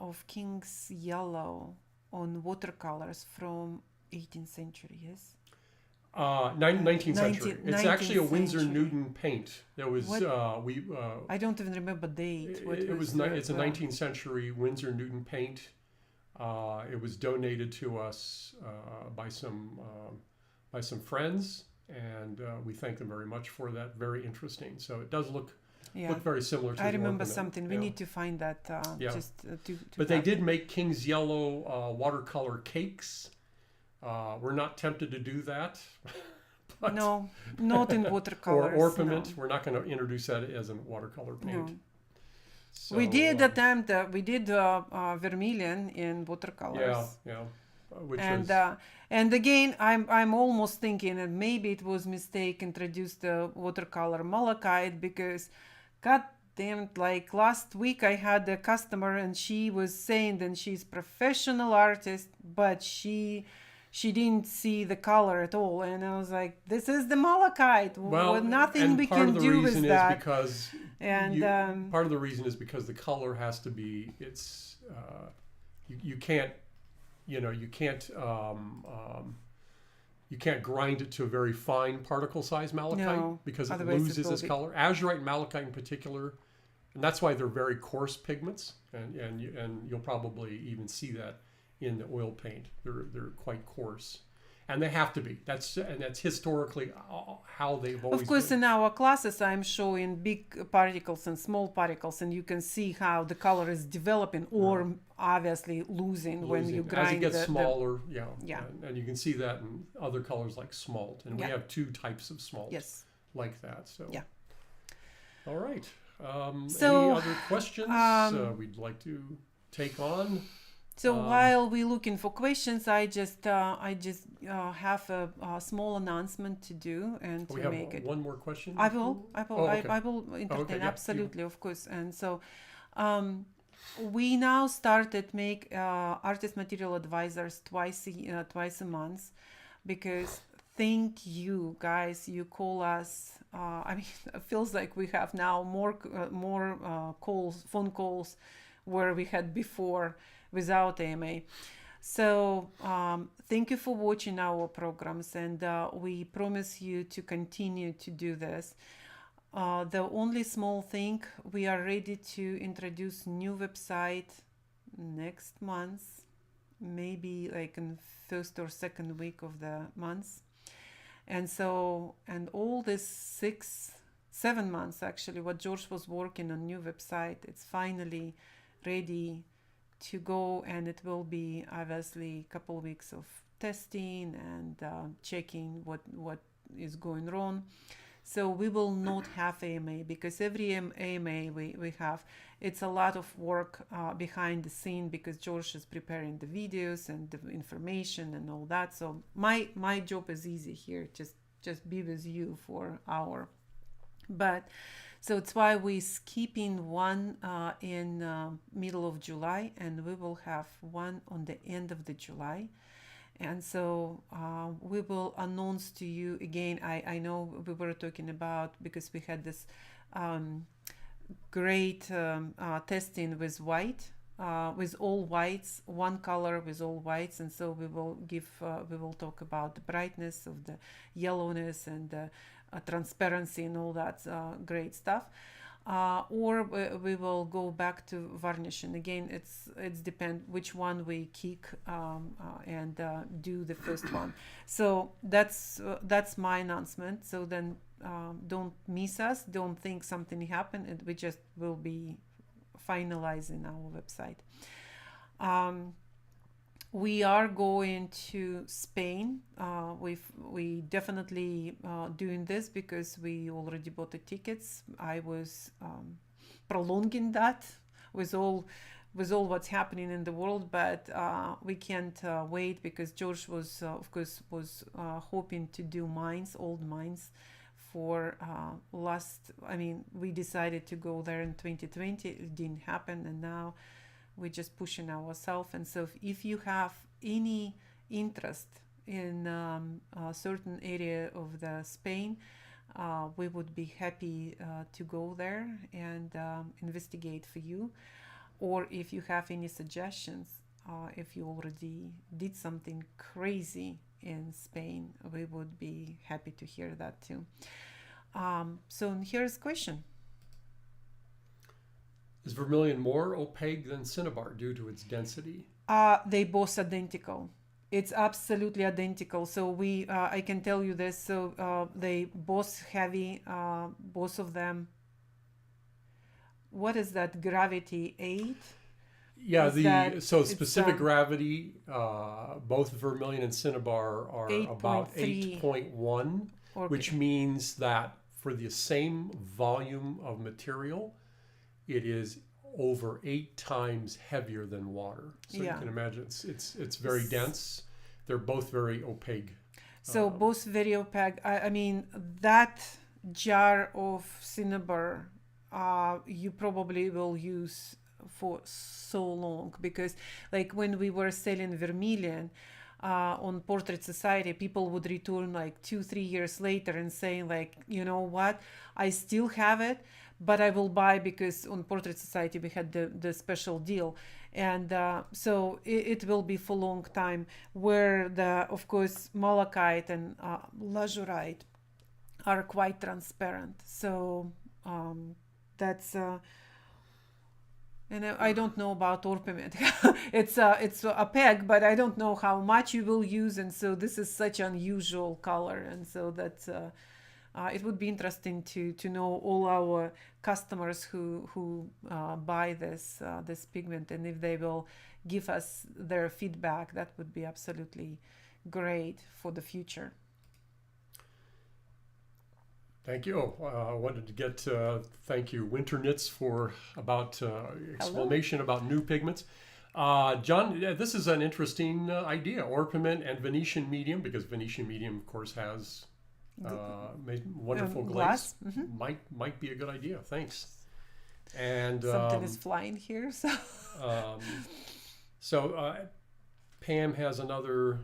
of King's Yellow on watercolors from 18th century, yes? 19th century. It's actually a Winsor Newton paint. There was I don't even remember date. It's a 19th century Winsor Newton paint. It was donated to us by some friends, and we thank them very much for that. Very interesting. So it does look very similar to. I remember something. We need to find that. But they did make King's Yellow watercolor cakes. We're not tempted to do that. But no, not in watercolors. Or Orpiment. No. We're not going to introduce that as a watercolor paint. No. So, we did attempt. We did vermilion in watercolors. Yeah. And again, I'm almost thinking that maybe it was mistake introduced the watercolor Malachite, because God damn it, like last week I had a customer and she was saying that she's professional artist, but she she didn't see the color at all, and I was like, "This is the malachite. Well, nothing we can do with that." Part of the reason is because the color has to be. You can't, you can't grind it to a very fine particle size malachite because it loses its color. Azurite and malachite in particular, and that's why they're very coarse pigments, and you'll probably even see that in the oil paint. They're quite coarse, and they have to be. That's historically how they've always been. Of course, in our classes, I'm showing big particles and small particles, and you can see how the color is developing or obviously losing when you grind. As it gets smaller, and you can see that in other colors like smalt, and we have two types of smalt like that. So all right. Any other questions we'd like to take on? So while we're looking for questions, I just have a small announcement to do and to make it. One more question. I will entertain absolutely, of course. And so, we now started make artist material advisors twice a month, because thank you guys. You call us. I mean, it feels like we have now more phone calls where we had before without AMA. So thank you for watching our programs, and we promise you to continue to do this. The only small thing, we are ready to introduce new website next month, maybe like in first or second week of the month. And so, and all this 7 months actually, what George was working on new website, it's finally ready to go, and it will be obviously a couple of weeks of testing and checking what is going wrong. So we will not have AMA, because every AMA we have, it's a lot of work behind the scene, because George is preparing the videos and the information and all that. So my job is easy here, just be with you for an hour. But so it's why we're skipping one in middle of July, and we will have one on the end of the July. And so we will announce to you again. I know we were talking about, because we had this great testing with white, with all whites, one color with all whites. And so we will talk about the brightness of the yellowness and the transparency and all that great stuff, or we will go back to varnishing again. It's depend which one we kick and do the first one. So that's my announcement. So then don't miss us, don't think something happened, and we just will be finalizing our website. We are going to Spain. We definitely doing this because we already bought the tickets. I was prolonging that with all what's happening in the world, but we can't wait, because George was of course hoping to do old mines for we decided to go there in 2020. It didn't happen, and now we're just pushing ourselves. And so if you have any interest in a certain area of the Spain, we would be happy to go there and investigate for you. Or if you have any suggestions, if you already did something crazy in Spain, we would be happy to hear that too. So here's a question. Is vermilion more opaque than cinnabar due to its density? They both identical. It's absolutely identical. So I can tell you this. So they both heavy, both of them. What is that? Gravity 8? Yeah, specific gravity, both vermilion and cinnabar are 8. About 8.1, which means that for the same volume of material, it is over 8 times heavier than water. So you can imagine it's very dense. They're both very opaque. So both very opaque. I mean, that jar of cinnabar, you probably will use for so long, because like when we were selling vermilion, on Portrait Society, people would return like 2-3 years later and saying like, you know what, I still have it, but I will buy, because on Portrait Society we had the special deal. And so it will be for a long time, where of course Malachite and Lazurite are quite transparent. So that's and I don't know about Orpiment. It's a peg, but I don't know how much you will use, and so this is such unusual color, and so that's it would be interesting to know all our customers who buy this pigment, and if they will give us their feedback, that would be absolutely great for the future. Thank you. I wanted to get thank you, Winter Knits, for explanation about new pigments. John, this is an interesting idea, Orpiment and Venetian medium, because Venetian medium, of course, has wonderful glaze. Mm-hmm. Might be a good idea. Thanks. And something is flying here. So Pam has another.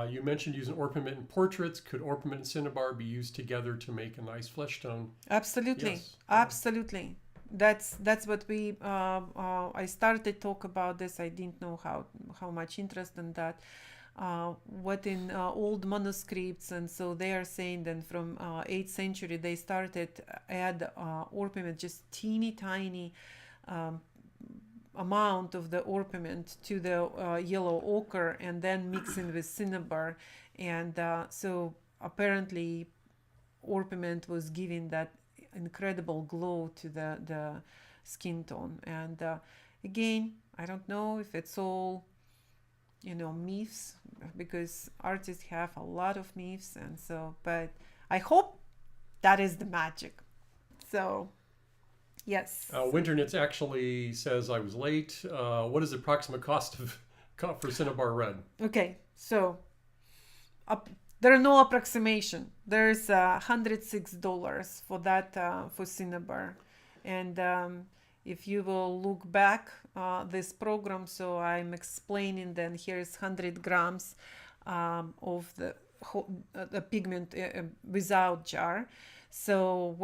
You mentioned using Orpiment in portraits. Could Orpiment and Cinnabar be used together to make a nice flesh tone? Absolutely, yes. Absolutely. That's what we. I started talk about this. I didn't know how much interest in that. What in old manuscripts, and so they are saying that from 8th century they started add Orpiment, just teeny tiny amount of the Orpiment to the yellow ochre, and then mixing with Cinnabar, and so apparently Orpiment was giving that incredible glow to the skin tone. And again, I don't know if it's all myths, because artists have a lot of myths, and so, but I hope that is the magic. So yes. Winter Knits actually says, I was late. What is the approximate cost for Cinnabar Red? Okay, so there are no approximation. There's $106 for that for Cinnabar, and if you will look back this program, so I'm explaining. Then here's 100 grams of the pigment without jar. So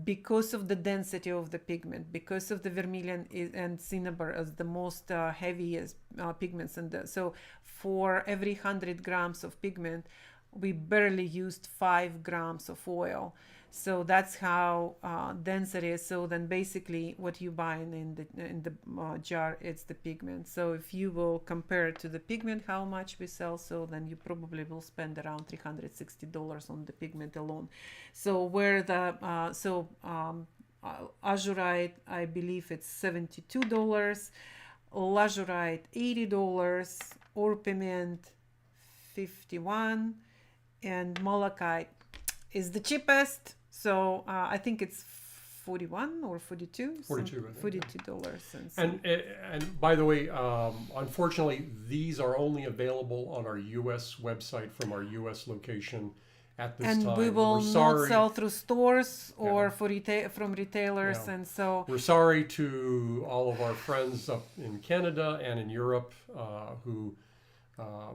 because of the density of the pigment, because of the vermilion and Cinnabar as the most heaviest pigments, so for every 100 grams of pigment, we barely used 5 grams of oil. So that's how dense it is. So then basically what you buy in the jar, it's the pigment. So if you will compare it to the pigment, how much we sell, so then you probably will spend around $360 on the pigment alone. So where the Azurite, I believe it's $72, Lazurite $80, Orpiment $51, and Malachite is the cheapest. So I think it's 41 or 42. $42. And by the way, unfortunately, these are only available on our U.S. website from our U.S. location at this time. And we will not sell through stores or from retailers. Yeah. And so we're sorry to all of our friends up in Canada and in Europe who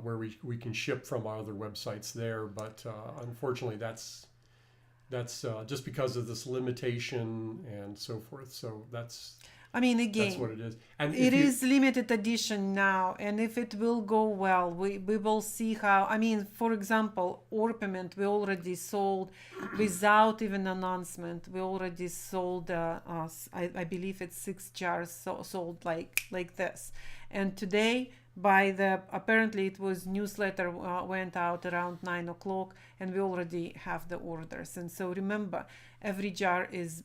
where we can ship from our other websites there, but unfortunately that's just because of this limitation and so forth. So that's what it is. And it is limited edition now, and if it will go well, we will see how. For example, Orpiment we already sold without even announcement. We already sold I believe it's 6 jars sold like this, and today apparently it was newsletter went out around 9 o'clock, and we already have the orders. And so remember, every jar is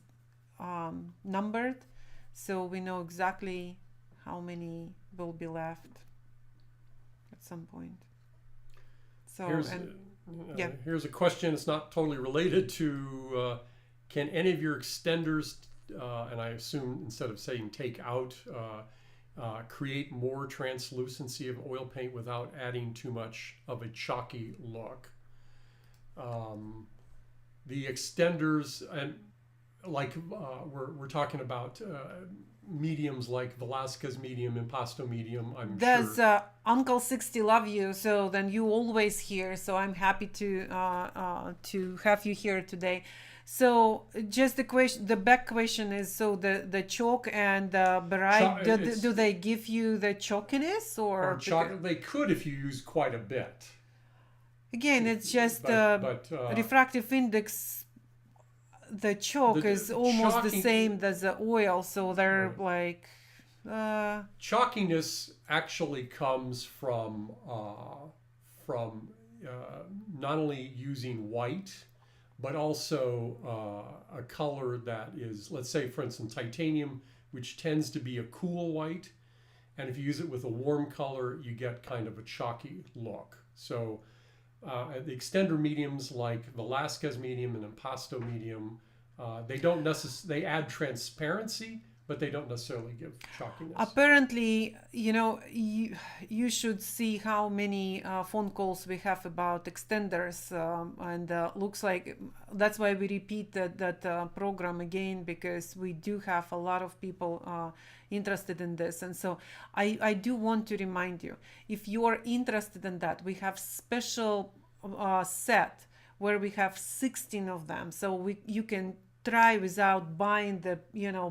numbered, so we know exactly how many will be left at some point. So here's a question. It's not totally related to can any of your extenders, and I assume instead of saying take out, create more translucency of oil paint without adding too much of a chalky look? The extenders, and like we're talking about mediums like Velasquez medium, Impasto medium. Uncle 60 love you, so then you always here. So I'm happy to have you here today. So just the question, the back question is, so the chalk and the barite, do they give you the chalkiness or chalk? They could if you use quite a bit. Again, it's just refractive index. The chalk is almost the same as the oil, so they're like. Chalkiness actually comes from not only using white, but also a color that is, let's say, for instance, titanium, which tends to be a cool white, and if you use it with a warm color, you get kind of a chalky look. So the extender mediums like Velasquez medium and Impasto medium, they add transparency, but they don't necessarily give chalkiness. Apparently, you should see how many phone calls we have about extenders, and looks like that's why we repeat that program again, because we do have a lot of people interested in this. And so I do want to remind you, if you are interested in that, we have special set where we have 16 of them, so you can try without buying the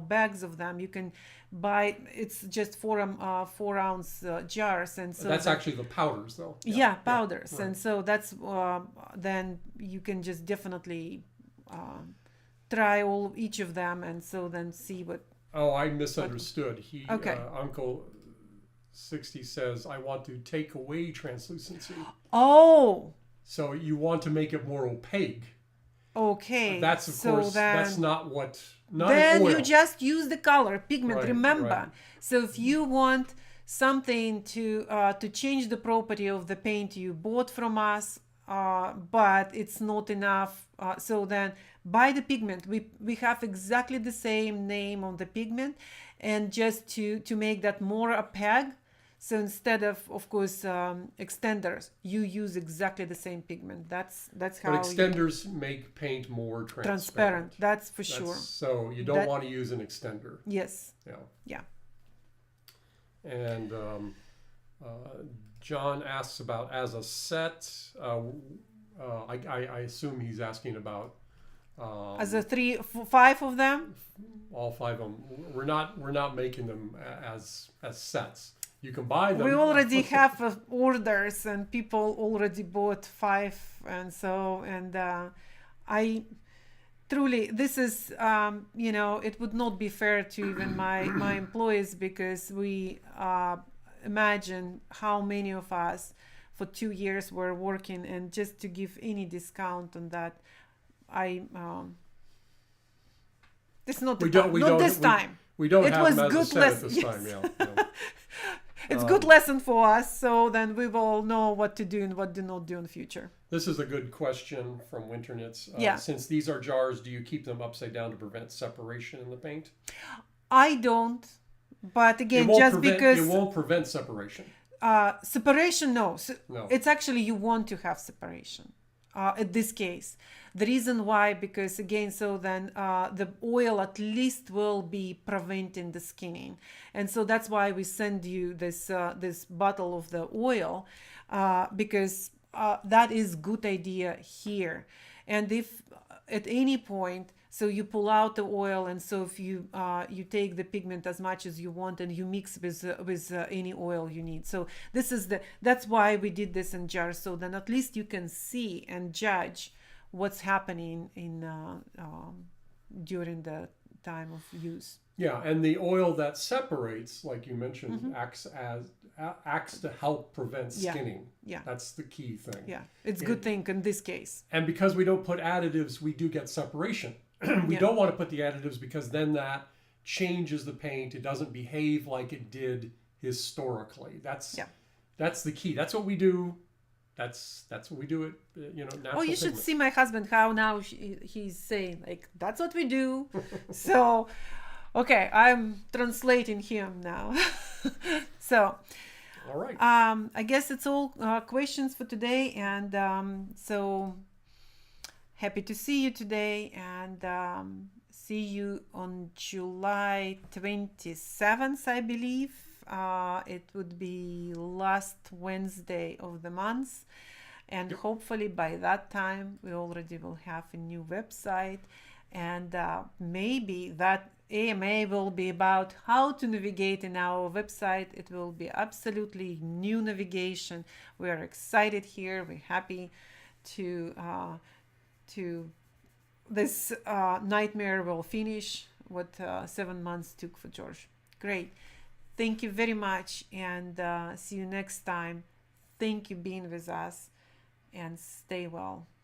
bags of them. You can buy, it's just 4 ounce jars, and so that's actually the powders though. Powders. Right. And so that's then you can just definitely try each of them, and so then see what. Oh, I misunderstood. Uncle 60 says, I want to take away translucency. Oh, so you want to make it more opaque. Okay, that's of course that's not what. Then you just use the color pigment. Right, remember, right. So if you want something to change the property of the paint you bought from us, but it's not enough, so then buy the pigment. We have exactly the same name on the pigment, and just to make that more opaque. So instead of course, extenders, you use exactly the same pigment. That's how. But extenders make paint more transparent. That's for sure. So you don't want to use an extender. Yes. Yeah. And John asks about as a set. I assume he's asking about. As a 5 of them. All 5 of them. We're not making them as sets. You can buy them. We already have orders, and people already bought 5, and so, and I truly, this is it would not be fair to even my employees, because we imagine how many of us for 2 years were working, and just to give any discount on that, it's not this time. We don't have them as a set at this time. Yeah. It's good lesson for us, so then we will know what to do and what to not do in the future. This is a good question from Winternitz. Since these are jars, do you keep them upside down to prevent separation in the paint? I don't, but again, because it won't prevent separation. Separation, no. No. It's actually you want to have separation. In this case, the reason why, because again, so then the oil at least will be preventing the skinning, and so that's why we send you this bottle of the oil, because that is good idea here. And if at any point, so you pull out the oil, and so if you take the pigment as much as you want, and you mix with any oil you need. So that's why we did this in jars, so then at least you can see and judge what's happening in during the time of use. Yeah, and the oil that separates, like you mentioned, acts to help prevent skinning. Yeah, that's the key thing. Yeah, it's a good thing in this case. And because we don't put additives, we do get separation. We don't want to put the additives, because then that changes the paint. It doesn't behave like it did historically. That's the key. That's what we do. That's what we do it. Natural you should see my husband, how now he's saying, like, that's what we do. So, okay, I'm translating him now. So, all right. I guess it's all questions for today, and so happy to see you today, and see you on July 27th, I believe. It would be last Wednesday of the month. And hopefully by that time, we already will have a new website. And maybe that AMA will be about how to navigate in our website. It will be absolutely new navigation. We are excited here. We're happy to this nightmare will finish what 7 months took for George. Great. Thank you very much, and see you next time. Thank you being with us, and stay well.